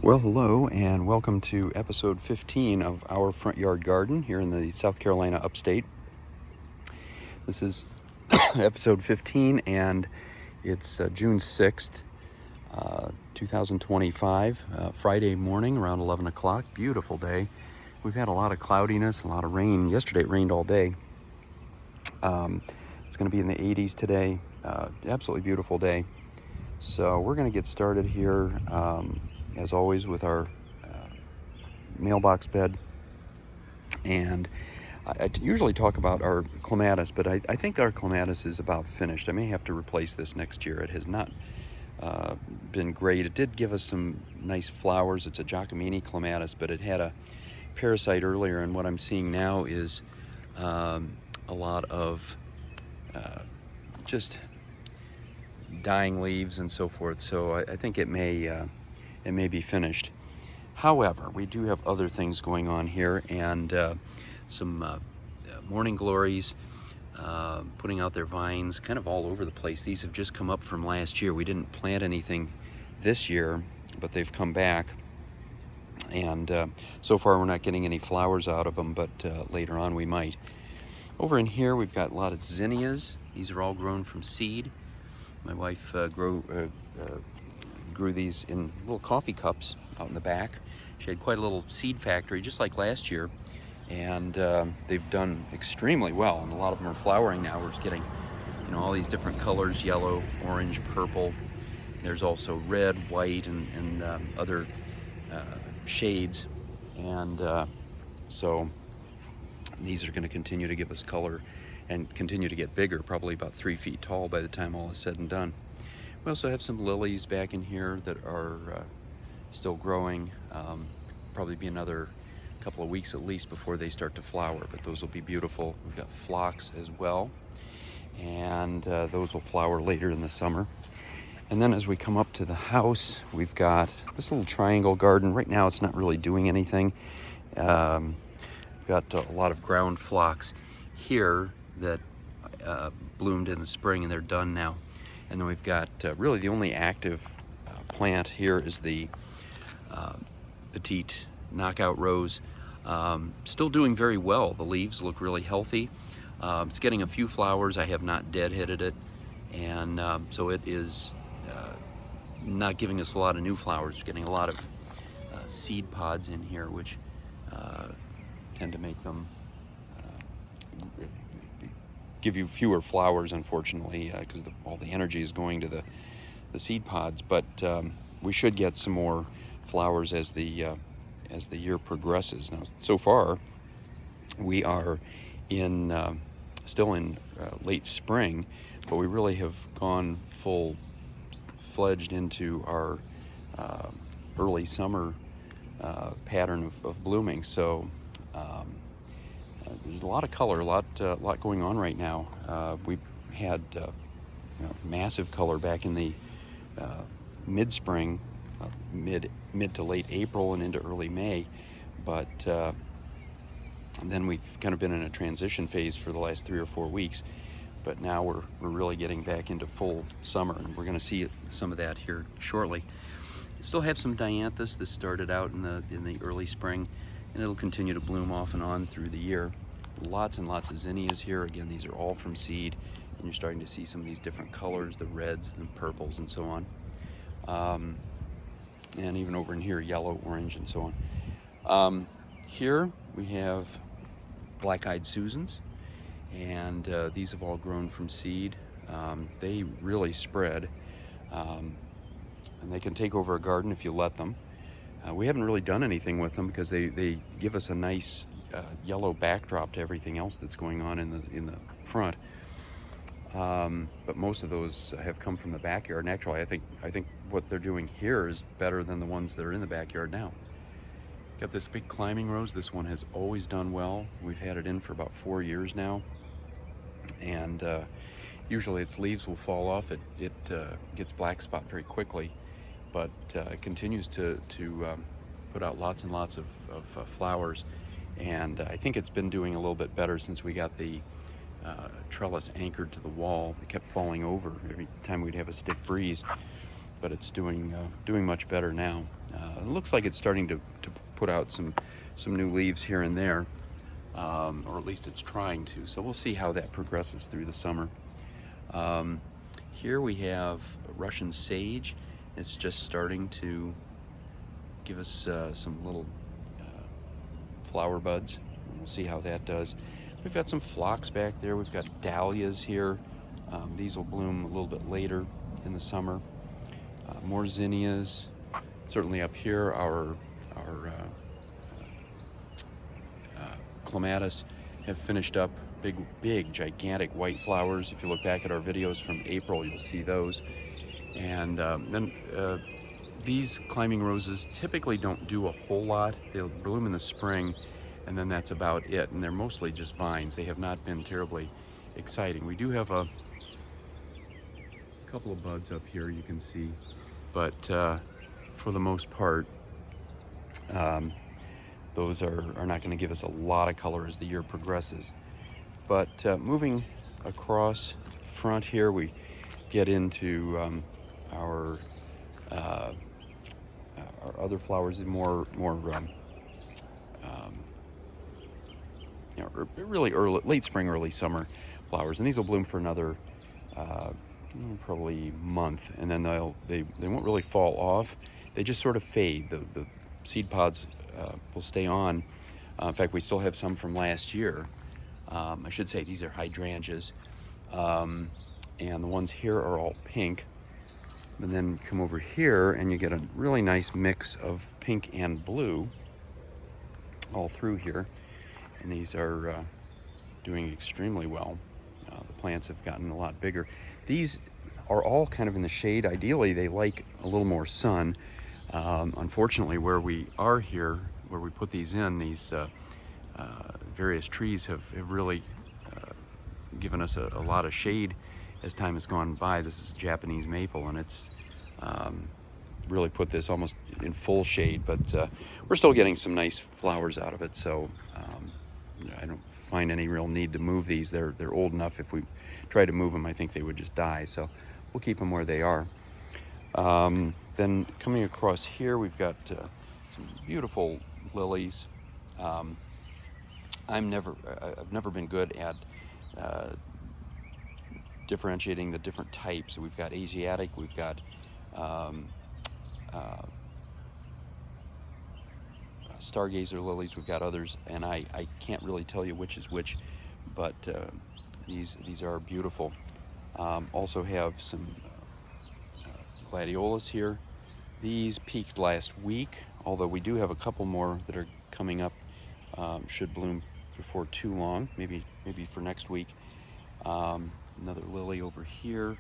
Well, hello, and welcome to episode 15 of Our Front Yard Garden here in the South Carolina upstate. This is episode 15, and it's June 6th, 2025, Friday morning around 11 o'clock. Beautiful day. We've had a lot of cloudiness, a lot of rain. Yesterday it rained all day. It's going to be in the 80s today. Absolutely beautiful day. So we're going to get started here, as always, with our mailbox bed. And I usually talk about our clematis, but I think our clematis is about finished. I may have to replace this next year. It has not been great. It did give us some nice flowers. It's a Giacomini clematis, but it had a parasite earlier, and what I'm seeing now is a lot of just dying leaves and so forth. So I think it may be finished. However, we do have other things going on here, and some morning glories putting out their vines kind of all over the place. These have just come up from last year. We didn't plant anything this year, but they've come back, and so far we're not getting any flowers out of them, but later on we might. Over in here we've got a lot of zinnias. These are all grown from seed. My wife grew these in little coffee cups out in the back. She had quite a little seed factory, just like last year, and they've done extremely well, and a lot of them are flowering now. We're getting, all these different colors: yellow, orange, purple. There's also red, white, and other shades, and so these are going to continue to give us color and continue to get bigger, probably about 3 feet tall by the time all is said and done. We also have some lilies back in here that are still growing. Probably be another couple of weeks at least before they start to flower, but those will be beautiful. We've got phlox as well, and those will flower later in the summer. And then as we come up to the house, we've got this little triangle garden. Right now it's not really doing anything. We've got a lot of ground phlox here that bloomed in the spring, and they're done now. And then we've got really the only active plant here is the petite knockout rose. Still doing very well. The leaves look really healthy. It's getting a few flowers. I have not deadheaded it, and so it is not giving us a lot of new flowers. It's getting a lot of seed pods in here, which tend to make them give you fewer flowers, unfortunately, because all the energy is going to the seed pods. But we should get some more flowers as the year progresses. Now, so far, we are still in late spring, but we really have gone full-fledged into our early summer pattern of blooming. So there's a lot of color, a lot going on right now. We had massive color back in the mid-spring, mid to late April and into early May, but then we've kind of been in a transition phase for the last 3 or 4 weeks. But now we're really getting back into full summer, and we're going to see some of that here shortly. Still have some dianthus that started out in the early spring, and it'll continue to bloom off and on through the year. Lots and lots of zinnias here. Again, these are all from seed, and you're starting to see some of these different colors, the reds and purples and so on. And even over in here, yellow, orange, and so on. Here we have black-eyed Susans, and these have all grown from seed. They really spread, and they can take over a garden if you let them. We haven't really done anything with them because they give us a nice yellow backdrop to everything else that's going on in the front. But most of those have come from the backyard. And actually, I think what they're doing here is better than the ones that are in the backyard now. Got this big climbing rose. This one has always done well. We've had it in for about 4 years now, and usually its leaves will fall off. It gets black spot very quickly, but it continues to put out lots and lots of flowers. And I think it's been doing a little bit better since we got the trellis anchored to the wall. It kept falling over every time we'd have a stiff breeze. but it's doing much better now. It looks like it's starting to put out some new leaves here and there, or at least it's trying to. So we'll see how that progresses through the summer. Here we have Russian sage. It's just starting to give us some little flower buds. We'll see how that does. We've got some phlox back there. We've got dahlias here. These will bloom a little bit later in the summer. More zinnias. Certainly up here, our clematis have finished up. Big, gigantic white flowers. If you look back at our videos from April, you'll see those. And then these climbing roses typically don't do a whole lot. They'll bloom in the spring, and then that's about it. And they're mostly just vines. They have not been terribly exciting. We do have a couple of buds up here, you can see, but for the most part, those are not going to give us a lot of color as the year progresses. But moving across front here, we get into our other flowers, more really late spring, early summer flowers, and these will bloom for another probably month, and then they won't really fall off. They just sort of fade. The seed pods will stay on. In fact, we still have some from last year. I should say these are hydrangeas, and the ones here are all pink. And then come over here and you get a really nice mix of pink and blue all through here, and these are doing extremely well. The plants have gotten a lot bigger. These are all kind of in the shade. Ideally, they like a little more sun. Unfortunately, where we are here, where we put these in, these various trees have really given us a lot of shade as time has gone by. This is Japanese maple, and it's really put this almost in full shade, but we're still getting some nice flowers out of it, so I don't find any real need to move these. They're old enough. If we try to move them, I think they would just die, so we'll keep them where they are. Then coming across here, we've got some beautiful lilies. I've never been good at differentiating the different types. We've got Asiatic, we've got stargazer lilies, we've got others, and I can't really tell you which is which, but these are beautiful. Also have some gladiolas here. These peaked last week, although we do have a couple more that are coming up. Should bloom before too long, maybe for next week. Another lily over here,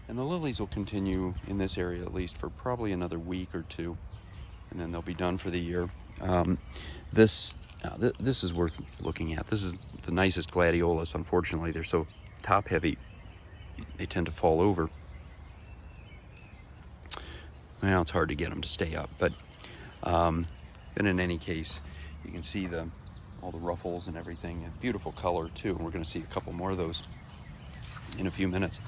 and the lilies will continue in this area at least for probably another week or two, and then they'll be done for the year. This is worth looking at. This is the nicest gladiolas. Unfortunately, they're so top heavy, they tend to fall over. Well, it's hard to get them to stay up, but in any case, you can see all the ruffles and everything. A beautiful color too, and we're going to see a couple more of those in a few minutes.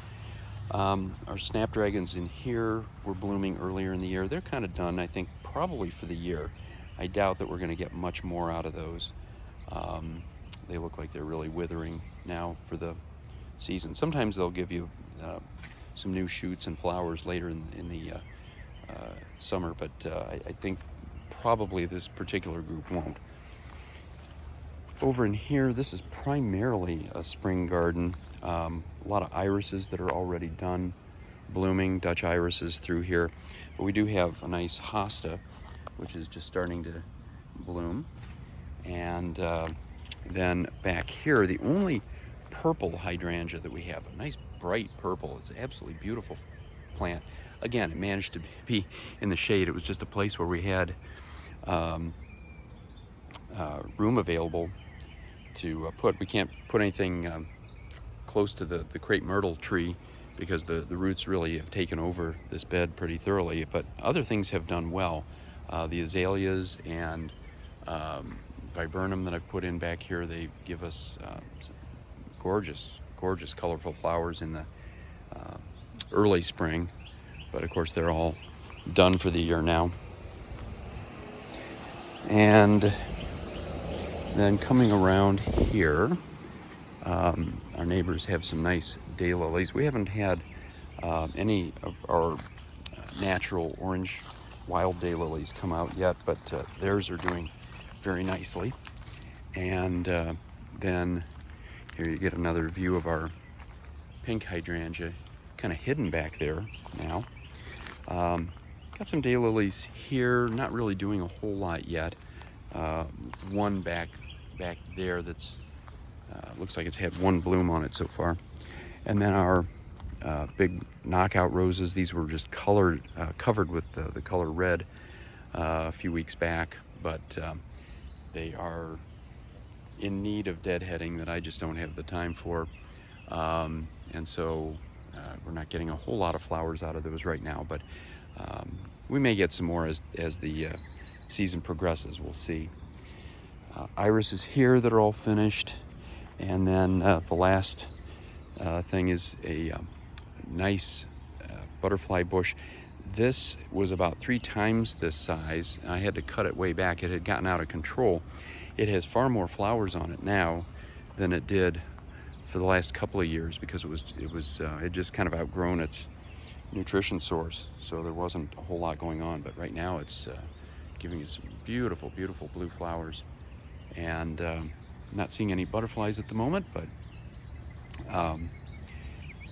Our snapdragons in here were blooming earlier in the year. They're kind of done, I think, probably for the year. I doubt that we're going to get much more out of those. They look like they're really withering now for the season. Sometimes they'll give you some new shoots and flowers later in the summer, but I think probably this particular group won't. Over in here, this is primarily a spring garden. A lot of irises that are already done blooming, Dutch irises through here. But we do have a nice hosta, which is just starting to bloom. And then back here, the only purple hydrangea that we have, a nice bright purple. It's an absolutely beautiful plant. Again, it managed to be in the shade. It was just a place where we had room available to put. We can't put anything close to the crepe myrtle tree because the roots really have taken over this bed pretty thoroughly, but other things have done well. The azaleas and viburnum that I've put in back here, they give us gorgeous colorful flowers in the early spring. but of course they're all done for the year now. And then coming around here, our neighbors have some nice daylilies. We haven't had any of our natural orange wild daylilies come out yet, but theirs are doing very nicely. And then here you get another view of our pink hydrangea, kind of hidden back there now. Got some daylilies here, not really doing a whole lot yet. One back there that's looks like it's had one bloom on it so far. And then our big knockout roses, these were just covered with the color red a few weeks back, but they are in need of deadheading that I just don't have the time for. And so we're not getting a whole lot of flowers out of those right now, but we may get some more as the season progresses. We'll see. Irises here that are all finished. And then the last thing is a nice butterfly bush. This was about 3 times this size, and I had to cut it way back. It had gotten out of control. It has far more flowers on it now than it did for the last couple of years, because it just kind of outgrown its nutrition source, so there wasn't a whole lot going on. But right now it's giving us some beautiful, beautiful blue flowers, and not seeing any butterflies at the moment, but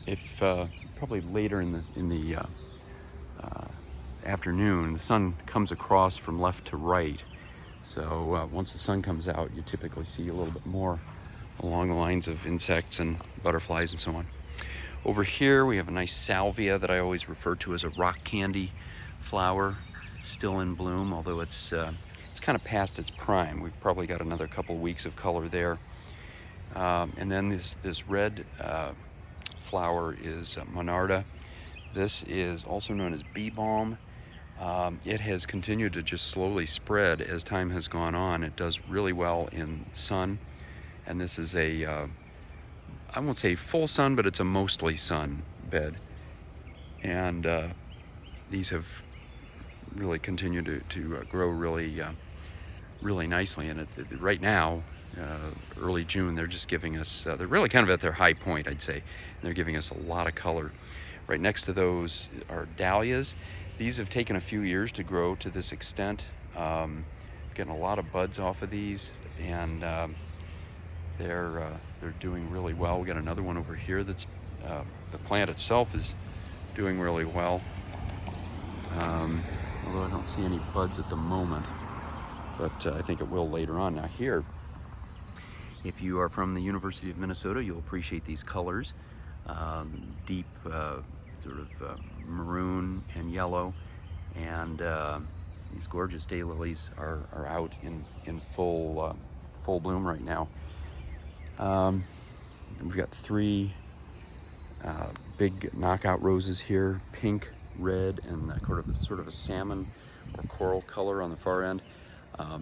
if probably later in the afternoon, the sun comes across from left to right, so once the sun comes out, you typically see a little bit more along the lines of insects and butterflies and so on. Over here we have a nice salvia that I always refer to as a rock candy flower, still in bloom, although it's kind of past its prime. We've probably got another couple weeks of color there. And then this red flower is Monarda. This is also known as bee balm. It has continued to just slowly spread as time has gone on. It does really well in sun, and this is a I won't say full sun, but it's a mostly sun bed. And these have really continued to grow really nicely. And right now, early June, they're just giving us, they're really kind of at their high point, I'd say. And they're giving us a lot of color. Right next to those are dahlias. These have taken a few years to grow to this extent. Getting a lot of buds off of these, and they're doing really well. We got another one over here that's the plant itself is doing really well. Although I don't see any buds at the moment, but I think it will later on. Now here, if you are from the University of Minnesota, you'll appreciate these colors. Deep sort of maroon and yellow, and these gorgeous daylilies are out in full bloom right now. We've got 3 big knockout roses here, pink, red, and sort of a salmon or coral color on the far end.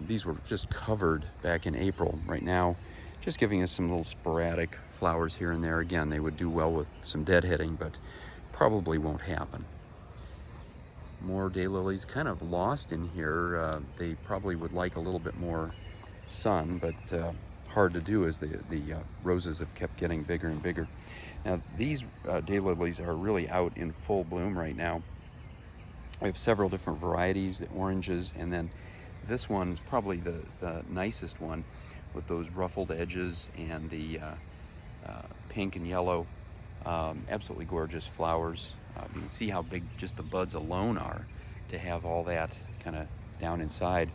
These were just covered back in April. Right now, just giving us some little sporadic flowers here and there. Again, they would do well with some deadheading, but probably won't happen. More daylilies kind of lost in here. They probably would like a little bit more sun, but hard to do as the roses have kept getting bigger and bigger. Now these daylilies are really out in full bloom right now. We have several different varieties, the oranges, and then this one's probably the nicest one, with those ruffled edges and the pink and yellow. Absolutely gorgeous flowers. You can see how big just the buds alone are to have all that kind of down inside.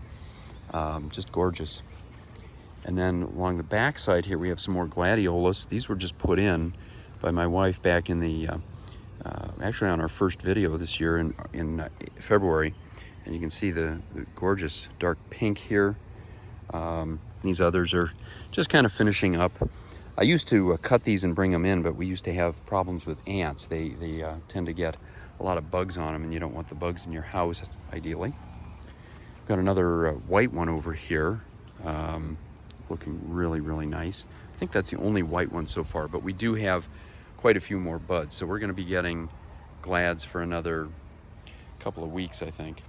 Just gorgeous. And then along the back side here, we have some more gladiolas. These were just put in by my wife back in the, actually on our first video this year in February. And you can see the gorgeous dark pink here. These others are just kind of finishing up. I used to cut these and bring them in, but we used to have problems with ants. They tend to get a lot of bugs on them, and you don't want the bugs in your house, ideally. Got another white one over here, looking really, really nice. I think that's the only white one so far, but we do have quite a few more buds. So we're gonna be getting glads for another couple of weeks, I think.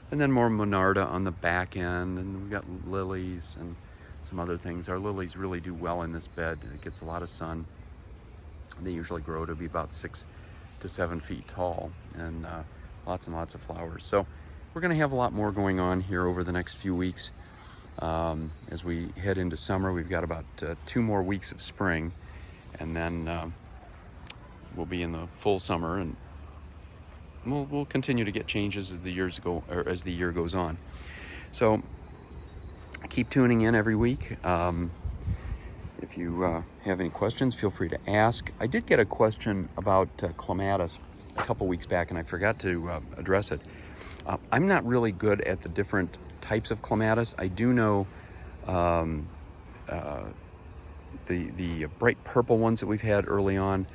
And then more Monarda on the back end, and we've got lilies and some other things. Our lilies really do well in this bed. It gets a lot of sun. They usually grow to be about 6 to 7 feet tall, and lots and lots of flowers. So we're going to have a lot more going on here over the next few weeks. As we head into summer, we've got about 2 more weeks of spring, and then we'll be in the full summer, and we'll continue to get changes as the year goes on. So keep tuning in every week. If you have any questions, feel free to ask. I did get a question about clematis a couple weeks back, and I forgot to address it. I'm not really good at the different types of clematis. I do know the bright purple ones that we've had early on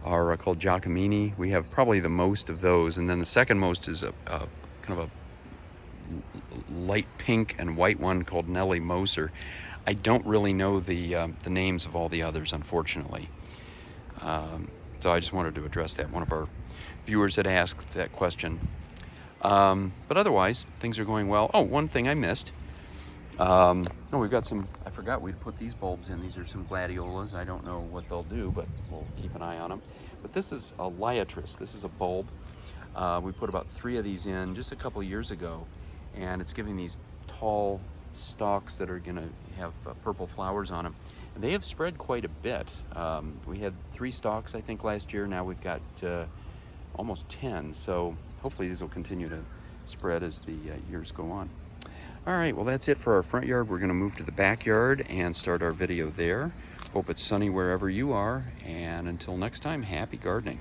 are called Giacomini. We have probably the most of those, and then the second most is a kind of a light pink and white one called Nelly Moser. I don't really know the names of all the others, unfortunately. So I just wanted to address that. One of our viewers had asked that question. But otherwise, things are going well. Oh, one thing I missed. We've got some, I forgot we'd put these bulbs in. These are some gladiolas. I don't know what they'll do, but we'll keep an eye on them. But this is a liatris. This is a bulb. We put about 3 of these in just a couple years ago, and it's giving these tall stalks that are gonna have purple flowers on them. And they have spread quite a bit. We had 3 stalks, I think, last year. Now we've got almost 10. So hopefully these will continue to spread as the years go on. All right, well, that's it for our front yard. We're gonna move to the backyard and start our video there. Hope it's sunny wherever you are. And until next time, happy gardening.